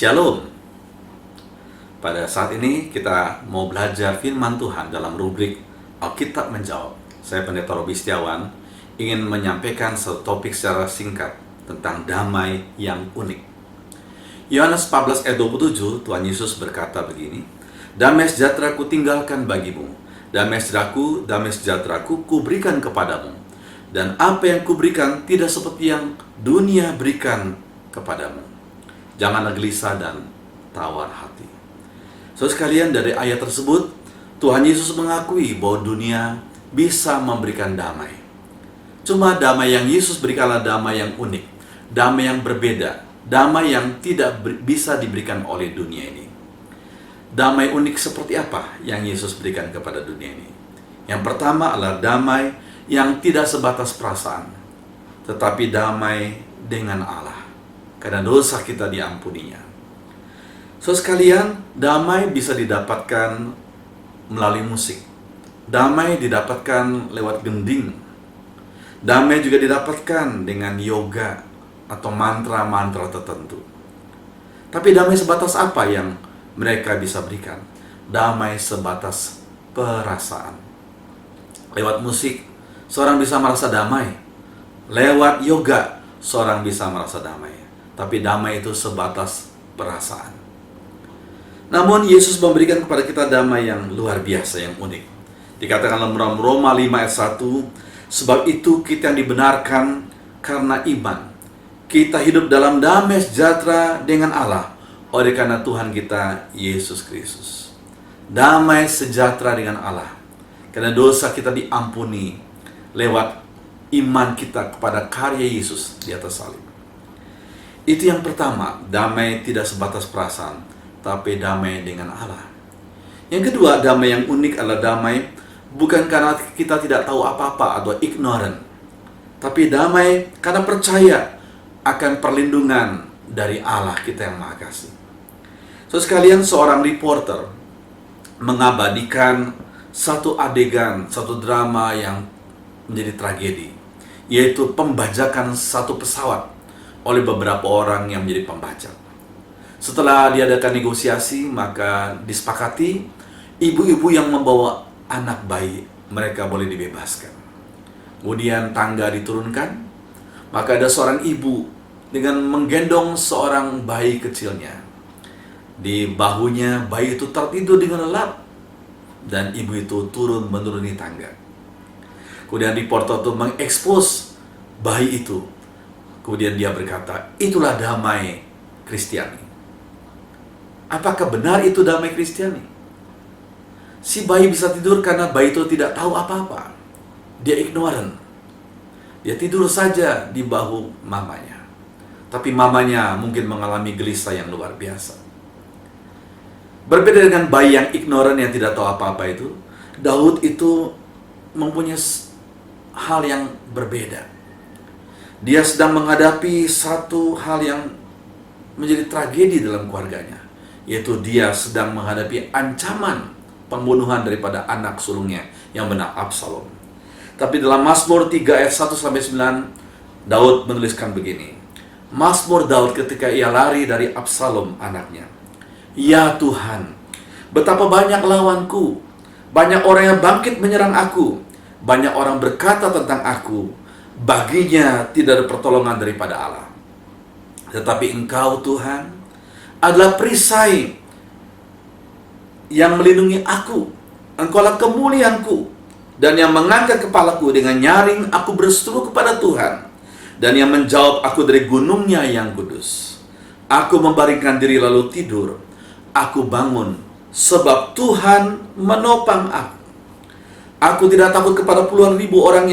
Shalom. Pada saat ini kita mau belajar firman Tuhan dalam rubrik Alkitab Menjawab. Saya Pendeta Robi Setiawan ingin menyampaikan satu topik secara singkat tentang damai yang unik. Yohanes 14 ayat 27, Tuhan Yesus berkata begini, "Damai sejahtera ku tinggalkan bagimu, damai sejahtera-Ku kuberikan kepadamu, dan apa yang kuberikan tidak seperti yang dunia berikan kepadamu. Janganlah gelisah dan tawar hati." Saudara sekalian, dari ayat tersebut Tuhan Yesus mengakui bahwa dunia bisa memberikan damai. Cuma damai yang Yesus berikanlah damai yang unik, damai yang berbeda, damai yang tidak bisa diberikan oleh dunia ini. Damai unik seperti apa yang Yesus berikan kepada dunia ini? Yang pertama adalah damai yang tidak sebatas perasaan, tetapi damai dengan Allah, karena dosa kita diampuninya. Saudara sekalian, damai bisa didapatkan melalui musik. Damai didapatkan lewat gending. Damai juga didapatkan dengan yoga atau mantra-mantra tertentu. Tapi damai sebatas apa yang mereka bisa berikan? Damai sebatas perasaan. Lewat musik, seorang bisa merasa damai. Lewat yoga, seorang bisa merasa damai. Tapi damai itu sebatas perasaan. Namun Yesus memberikan kepada kita damai yang luar biasa, yang unik. Dikatakan dalam Roma 5 ayat 1, "Sebab itu kita yang dibenarkan karena iman, kita hidup dalam damai sejahtera dengan Allah oleh karena Tuhan kita Yesus Kristus." Damai sejahtera dengan Allah karena dosa kita diampuni lewat iman kita kepada karya Yesus di atas salib. Itu yang pertama, damai tidak sebatas perasaan, tapi damai dengan Allah. Yang kedua, damai yang unik adalah damai bukan karena kita tidak tahu apa-apa atau ignorant, tapi damai karena percaya akan perlindungan dari Allah kita yang Maha Kasih. So sekalian, seorang reporter mengabadikan satu adegan, satu drama yang menjadi tragedi, yaitu pembajakan satu pesawat oleh beberapa orang yang menjadi pembajak. Setelah diadakan negosiasi, maka disepakati ibu-ibu yang membawa anak bayi mereka boleh dibebaskan. Kemudian tangga diturunkan, maka ada seorang ibu dengan menggendong seorang bayi kecilnya. Di bahunya bayi itu tertidur dengan lelap, dan ibu itu menuruni tangga. Kemudian reporter itu mengekspos bayi itu. Kemudian dia berkata, "Itulah damai Kristiani." Apakah benar itu damai Kristiani? Si bayi bisa tidur karena bayi itu tidak tahu apa-apa. Dia ignorant. Dia tidur saja di bahu mamanya. Tapi mamanya mungkin mengalami gelisah yang luar biasa. Berbeda dengan bayi yang ignorant, yang tidak tahu apa-apa itu, Daud itu mempunyai hal yang berbeda. Dia sedang menghadapi satu hal yang menjadi tragedi dalam keluarganya, yaitu dia sedang menghadapi ancaman pembunuhan daripada anak sulungnya yang bernama Absalom. Tapi dalam Mazmur 3 ayat 1-9, Daud menuliskan begini. Mazmur Daud ketika ia lari dari Absalom anaknya. "Ya Tuhan, betapa banyak lawanku, banyak orang yang bangkit menyerang aku, banyak orang berkata tentang aku, baginya tidak ada pertolongan daripada Allah. Tetapi Engkau Tuhan adalah perisai yang melindungi aku. Engkaulah kemuliaanku, dan yang mengangkat kepalaku. Dengan nyaring aku berseru kepada Tuhan, dan yang menjawab aku dari gunungnya yang kudus. Aku membaringkan diri lalu tidur. Aku bangun, sebab Tuhan menopang aku. Aku tidak takut kepada puluhan ribu orang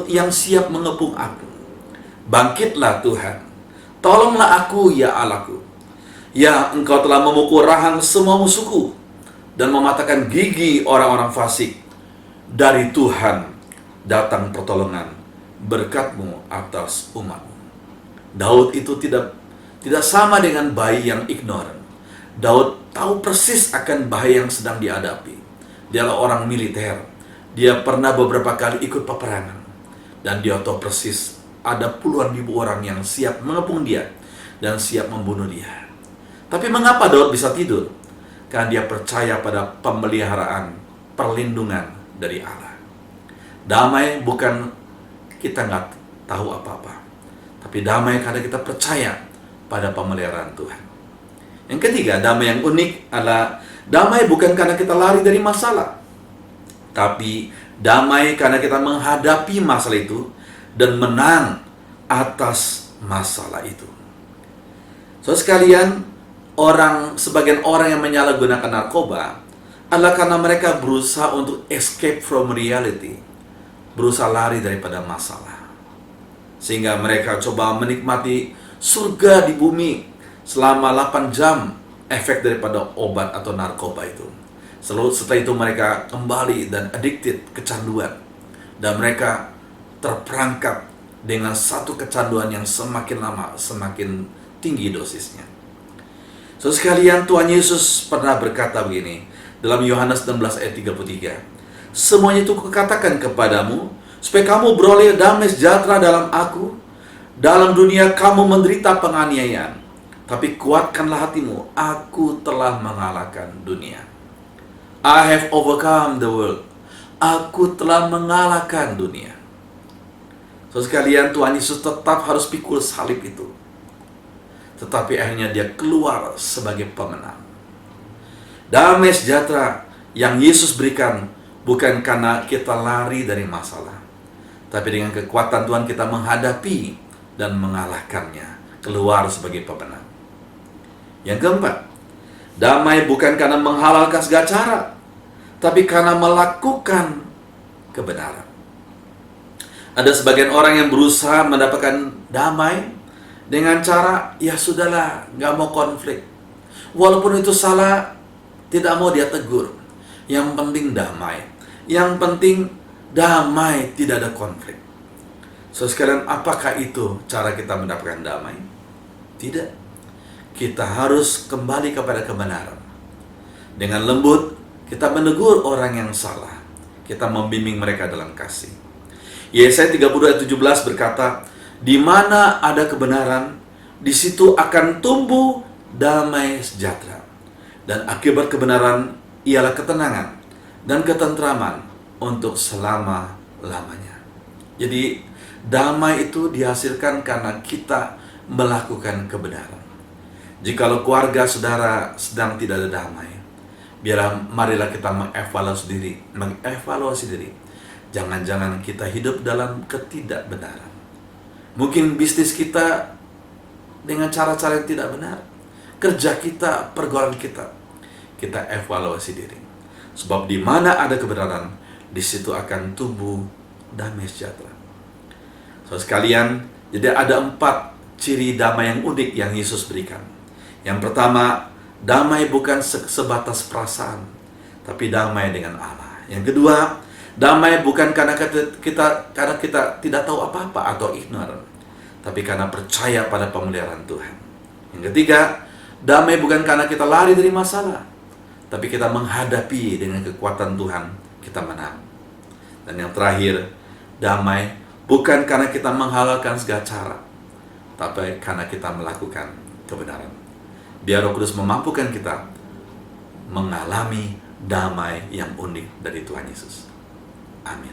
yang siap mengepung aku. Bangkitlah Tuhan, tolonglah aku ya Allahku. Ya, Engkau telah memukul rahang semua musuhku dan mematahkan gigi orang-orang fasik. Dari Tuhan datang pertolongan, berkat-Mu atas umat-Mu." Daud itu tidak sama dengan bayi yang ignorant. Daud tahu persis akan bahaya yang sedang dihadapi. Dia adalah orang militer. Dia pernah beberapa kali ikut peperangan. Dan dia tahu persis ada puluhan ribu orang yang siap mengepung dia dan siap membunuh dia. Tapi mengapa Daud bisa tidur? Karena dia percaya pada pemeliharaan, perlindungan dari Allah. Damai bukan kita nggak tahu apa-apa, tapi damai karena kita percaya pada pemeliharaan Tuhan. Yang ketiga, damai yang unik adalah damai bukan karena kita lari dari masalah, tapi damai karena kita menghadapi masalah itu dan menang atas masalah itu. So sekalian, sebagian orang yang menyalahgunakan narkoba adalah karena mereka berusaha untuk escape from reality, berusaha lari daripada masalah, sehingga mereka coba menikmati surga di bumi selama 8 jam efek daripada obat atau narkoba itu. Setelah itu mereka kembali dan addicted, kecanduan, dan mereka terperangkap dengan satu kecanduan yang semakin lama semakin tinggi dosisnya. So sekalian, Tuhan Yesus pernah berkata begini dalam Yohanes 16 ayat 33, "Semuanya itu kukatakan kepadamu supaya kamu beroleh damai sejahtera dalam aku. Dalam dunia kamu menderita penganiayaan, tapi kuatkanlah hatimu, aku telah mengalahkan dunia." I have overcome the world. Aku telah mengalahkan dunia. So sekalian, Tuhan Yesus tetap harus pikul salib itu, tetapi akhirnya dia keluar sebagai pemenang. Damai sejahtera yang Yesus berikan bukan karena kita lari dari masalah, tapi dengan kekuatan Tuhan kita menghadapi dan mengalahkannya, keluar sebagai pemenang. Yang keempat, damai bukan karena menghalalkan segala cara, tapi karena melakukan kebenaran. Ada sebagian orang yang berusaha mendapatkan damai dengan cara, ya sudahlah, nggak mau konflik. Walaupun itu salah, tidak mau dia tegur. Yang penting damai. Yang penting damai, tidak ada konflik. So sekalian, apakah itu cara kita mendapatkan damai? Tidak. Kita harus kembali kepada kebenaran. Dengan lembut, kita menegur orang yang salah. Kita membimbing mereka dalam kasih. Yesaya 30 ayat 17 berkata, "Di mana ada kebenaran, di situ akan tumbuh damai sejahtera. Dan akibat kebenaran ialah ketenangan dan ketentraman untuk selama-lamanya." Jadi, damai itu dihasilkan karena kita melakukan kebenaran. Jikalau keluarga saudara sedang tidak ada damai, marilah kita mengevaluasi diri. Jangan-jangan kita hidup dalam ketidakbenaran. Mungkin bisnis kita dengan cara-cara yang tidak benar, kerja kita, pergaulan kita evaluasi diri. Sebab di mana ada kebenaran, di situ akan tumbuh damai sejahtera. So sekalian, jadi ada 4 ciri damai yang unik yang Yesus berikan. Yang pertama, damai bukan sebatas perasaan, tapi damai dengan Allah. Yang kedua, damai bukan karena kita tidak tahu apa-apa atau ignorant, tapi karena percaya pada pemeliharaan Tuhan. Yang ketiga, damai bukan karena kita lari dari masalah, tapi kita menghadapi dengan kekuatan Tuhan, kita menang. Dan yang terakhir, damai bukan karena kita menghalalkan segala cara, tapi karena kita melakukan kebenaran. Biar Roh Kudus memampukan kita mengalami damai yang unik dari Tuhan Yesus. Amin.